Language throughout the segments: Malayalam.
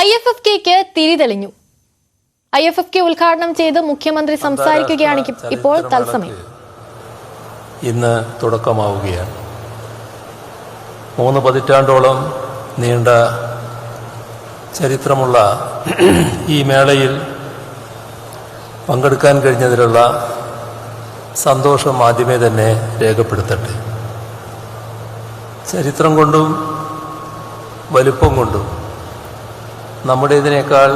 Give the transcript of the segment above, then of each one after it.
IFFKക്ക് തിരിതെളിഞ്ഞു. IFFK ഉദ്ഘാടനം ചെയ്ത് മുഖ്യമന്ത്രി സംസാരിക്കുകയാണ് ഇപ്പോൾ തത്സമയം. ഇന്ന് തുടക്കമാവുകയാണ്. 3 പതിറ്റാണ്ടോളം നീണ്ട ചരിത്രമുള്ള ഈ മേളയിൽ പങ്കെടുക്കാൻ കഴിഞ്ഞതിലുള്ള സന്തോഷം ആദ്യമേ തന്നെ രേഖപ്പെടുത്തട്ടെ. ചരിത്രം കൊണ്ടും വലുപ്പം കൊണ്ടും നമ്മുടേതിനേക്കാൾ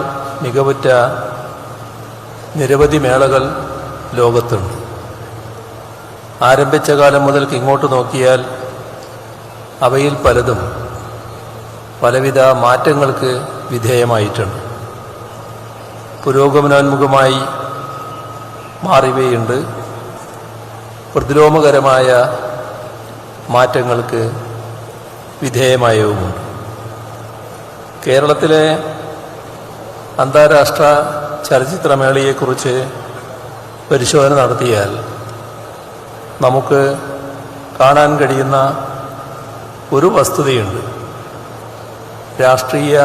മികവുറ്റ നിരവധി മേളകൾ ലോകത്തുണ്ട്. ആരംഭിച്ച കാലം മുതൽക്ക് ഇങ്ങോട്ട് നോക്കിയാൽ അവയിൽ പലതും പലവിധ മാറ്റങ്ങൾക്ക് വിധേയമായിട്ടുണ്ട്. പുരോഗമനോന്മുഖമായി മാറിയവയുണ്ട്, പ്രതിലോമകരമായ മാറ്റങ്ങൾക്ക് വിധേയമായവുമുണ്ട്. കേരളത്തിലെ അന്താരാഷ്ട്ര ചലച്ചിത്രമേളയെക്കുറിച്ച് പരിശോധന നടത്തിയാൽ നമുക്ക് കാണാൻ കഴിയുന്ന ഒരു വസ്തുതയുണ്ട്. രാഷ്ട്രീയ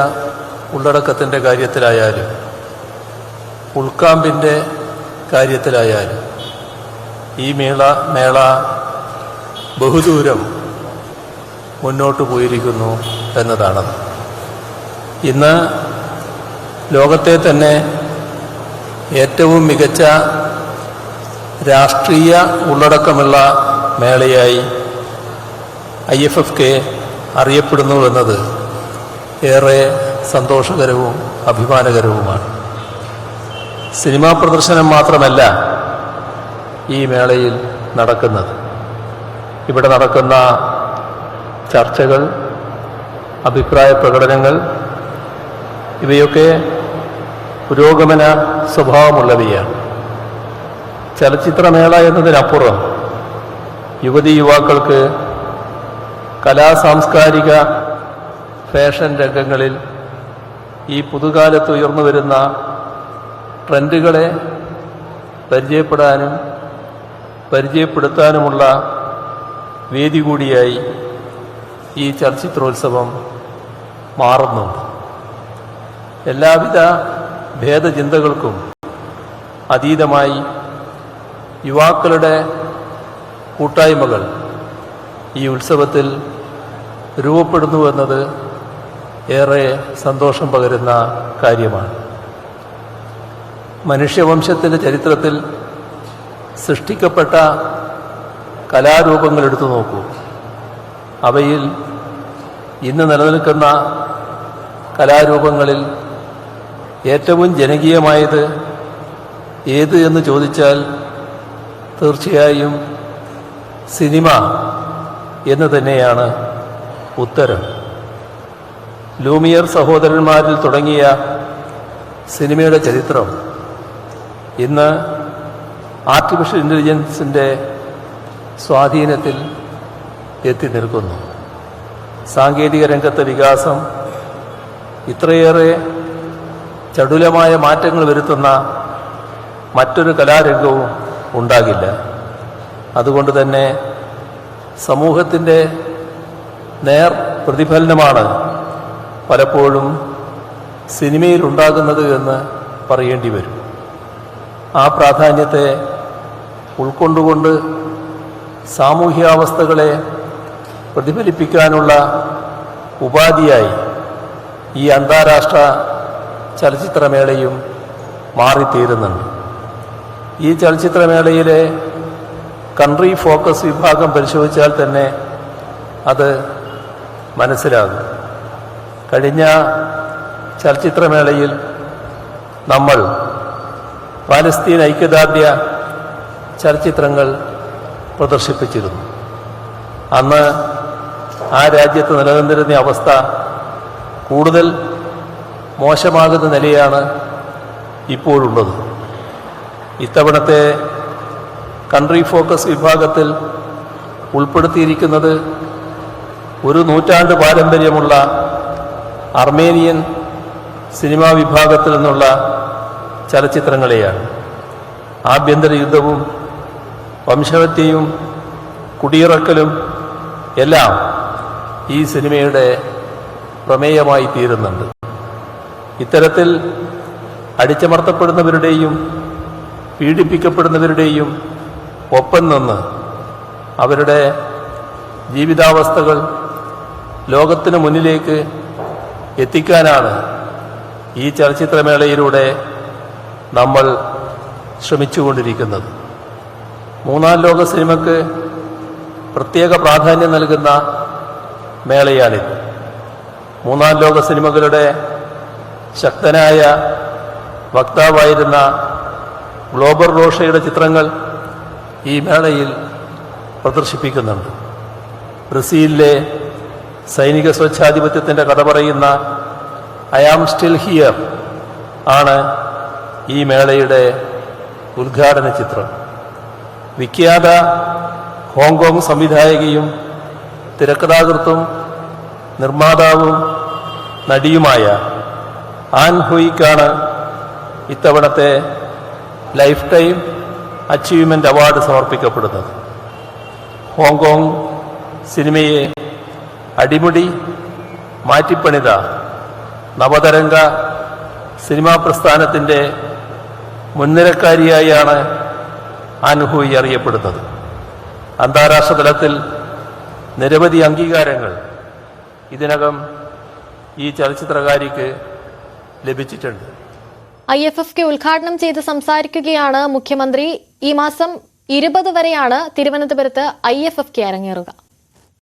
ഉള്ളടക്കത്തിൻ്റെ കാര്യത്തിലായാലും ഉൾക്കാമ്പിൻ്റെ കാര്യത്തിലായാലും ഈ മേള ബഹുദൂരം മുന്നോട്ട് പോയിരിക്കുന്നു എന്നതാണ്. ഇന്ന് ലോകത്തെ തന്നെ ഏറ്റവും മികച്ച രാഷ്ട്രീയ ഉള്ളടക്കമുള്ള മേളയായി IFFK അറിയപ്പെടുന്നു എന്നത് ഏറെ സന്തോഷകരവും അഭിമാനകരവുമാണ്. സിനിമാ പ്രദർശനം മാത്രമല്ല ഈ മേളയിൽ നടക്കുന്നത്. ഇവിടെ നടക്കുന്ന ചർച്ചകൾ, അഭിപ്രായ പ്രകടനങ്ങൾ ഇവയൊക്കെ പുരോഗമന സ്വഭാവമുള്ളവയാണ്. ചലച്ചിത്രമേള എന്നതിനപ്പുറം യുവതി യുവാക്കൾക്ക് കലാസാംസ്കാരിക ഫാഷൻ രംഗങ്ങളിൽ ഈ പുതുകാലത്ത് ഉയർന്നു വരുന്ന ട്രെൻഡുകളെ പരിചയപ്പെടാനും പരിചയപ്പെടുത്താനുമുള്ള വേദി കൂടിയായി ഈ ചലച്ചിത്രോത്സവം മാറുന്നുണ്ട്. എല്ലാവിധ ഭേദചിന്തകൾക്കും അതീതമായി യുവാക്കളുടെ കൂട്ടായ്മകൾ ഈ ഉത്സവത്തിൽ രൂപപ്പെടുന്നുവെന്നത് ഏറെ സന്തോഷം പകരുന്ന കാര്യമാണ്. മനുഷ്യവംശത്തിൻ്റെ ചരിത്രത്തിൽ സൃഷ്ടിക്കപ്പെട്ട കലാരൂപങ്ങൾ എടുത്തു നോക്കൂ. അവയിൽ ഇന്ന് നിലനിൽക്കുന്ന കലാരൂപങ്ങളിൽ ഏറ്റവും ജനകീയമായത് ഏത് എന്ന് ചോദിച്ചാൽ തീർച്ചയായും സിനിമ എന്ന് തന്നെയാണ് ഉത്തരം. ലൂമിയർ സഹോദരന്മാരിൽ തുടങ്ങിയ സിനിമയുടെ ചരിത്രം ഇന്ന് ആർട്ടിഫിഷ്യൽ ഇൻ്റലിജൻസിൻ്റെ സ്വാധീനത്തിൽ എത്തി നിൽക്കുന്നു. സാങ്കേതിക രംഗത്തെ വികാസം ഇത്രയേറെ ചടുലമായ മാറ്റങ്ങൾ വരുത്തുന്ന മറ്റൊരു കലാരംഗവും ഉണ്ടാകില്ല. അതുകൊണ്ട് തന്നെ സമൂഹത്തിൻ്റെ നേർ പ്രതിഫലനമാണ് പലപ്പോഴും സിനിമയിലുണ്ടാകുന്നത് എന്ന് പറയേണ്ടി വരും. ആ പ്രാധാന്യത്തെ ഉൾക്കൊണ്ടുകൊണ്ട് സാമൂഹ്യാവസ്ഥകളെ പ്രതിഫലിപ്പിക്കാനുള്ള ഉപാധിയായി ഈ അന്താരാഷ്ട്ര ചലച്ചിത്രമേളയും മാറിത്തീരുന്നുണ്ട്. ഈ ചലച്ചിത്രമേളയിലെ കൺട്രി ഫോക്കസ് വിഭാഗം പരിശോധിച്ചാൽ തന്നെ അത് മനസ്സിലാകും. കഴിഞ്ഞ ചലച്ചിത്രമേളയിൽ നമ്മൾ പാലസ്തീൻ ഐക്യദാർഢ്യ ചലച്ചിത്രങ്ങൾ പ്രദർശിപ്പിച്ചിരുന്നു. അന്ന് ആ രാജ്യത്ത് നിലനിന്നിരുന്ന അവസ്ഥ കൂടുതൽ മോശമാകുന്ന നിലയാണ് ഇപ്പോഴുള്ളത്. ഇത്തവണത്തെ കൺട്രി ഫോക്കസ് വിഭാഗത്തിൽ ഉൾപ്പെടുത്തിയിരിക്കുന്നത് 1 നൂറ്റാണ്ട് പാരമ്പര്യമുള്ള അർമേനിയൻ സിനിമാ വിഭാഗത്തിൽ നിന്നുള്ള ചലച്ചിത്രങ്ങളെയാണ്. ആഭ്യന്തര യുദ്ധവും വംശഹത്യയും കുടിയിറക്കലും എല്ലാം ഈ സിനിമയുടെ പ്രമേയമായി തീരുന്നുണ്ട്. ഇത്തരത്തിൽ അടിച്ചമർത്തപ്പെടുന്നവരുടെയും പീഡിപ്പിക്കപ്പെടുന്നവരുടെയും ഒപ്പം നിന്ന് അവരുടെ ജീവിതാവസ്ഥകൾ ലോകത്തിന് മുന്നിലേക്ക് എത്തിക്കാനാണ് ഈ ചലച്ചിത്രമേളയിലൂടെ നമ്മൾ ശ്രമിച്ചുകൊണ്ടിരിക്കുന്നത്. മൂന്നാം ലോക സിനിമയ്ക്ക് പ്രത്യേക പ്രാധാന്യം നൽകുന്ന മേളയാണിത്. മൂന്നാം ലോക സിനിമകളുടെ ശക്തനായ വക്താവായിരുന്ന ഗ്ലോബർ റോഷയുടെ ചിത്രങ്ങൾ ഈ മേളയിൽ പ്രദർശിപ്പിക്കുന്നുണ്ട്. ബ്രസീലിലെ സൈനിക സ്വച്ഛാധിപത്യത്തിൻ്റെ കഥ പറയുന്ന ഐ ആം സ്റ്റിൽ ഹിയർ ആണ് ഈ മേളയുടെ ഉദ്ഘാടന ചിത്രം. വിഖ്യാത ഹോങ്കോങ് സംവിധായകയും തിരക്കഥാകൃത്തും നിർമ്മാതാവും നടിയുമായ ആൻ ഹുയിക്കാണ് ഇത്തവണത്തെ ലൈഫ് ടൈം അച്ചീവ്മെൻ്റ് അവാർഡ് സമർപ്പിക്കപ്പെടുന്നത്. ഹോങ്കോങ് സിനിമയെ അടിമുടി മാറ്റിപ്പണിത നവതരംഗ സിനിമാ പ്രസ്ഥാനത്തിൻ്റെ മുൻനിരക്കാരിയായാണ് ആൻ ഹുയി അറിയപ്പെടുന്നത്. അന്താരാഷ്ട്ര തലത്തിൽ നിരവധി അംഗീകാരങ്ങൾ ഇതിനകം ഈ ചലച്ചിത്രകാരിക്ക് ലഭിച്ചിട്ടുണ്ട്. IFFK ഉദ്ഘാടനം ചെയ്ത് സംസാരിക്കുകയാണ് മുഖ്യമന്ത്രി. ഈ മാസം 20 വരെയാണ് തിരുവനന്തപുരത്ത് IFFK അരങ്ങേറുക.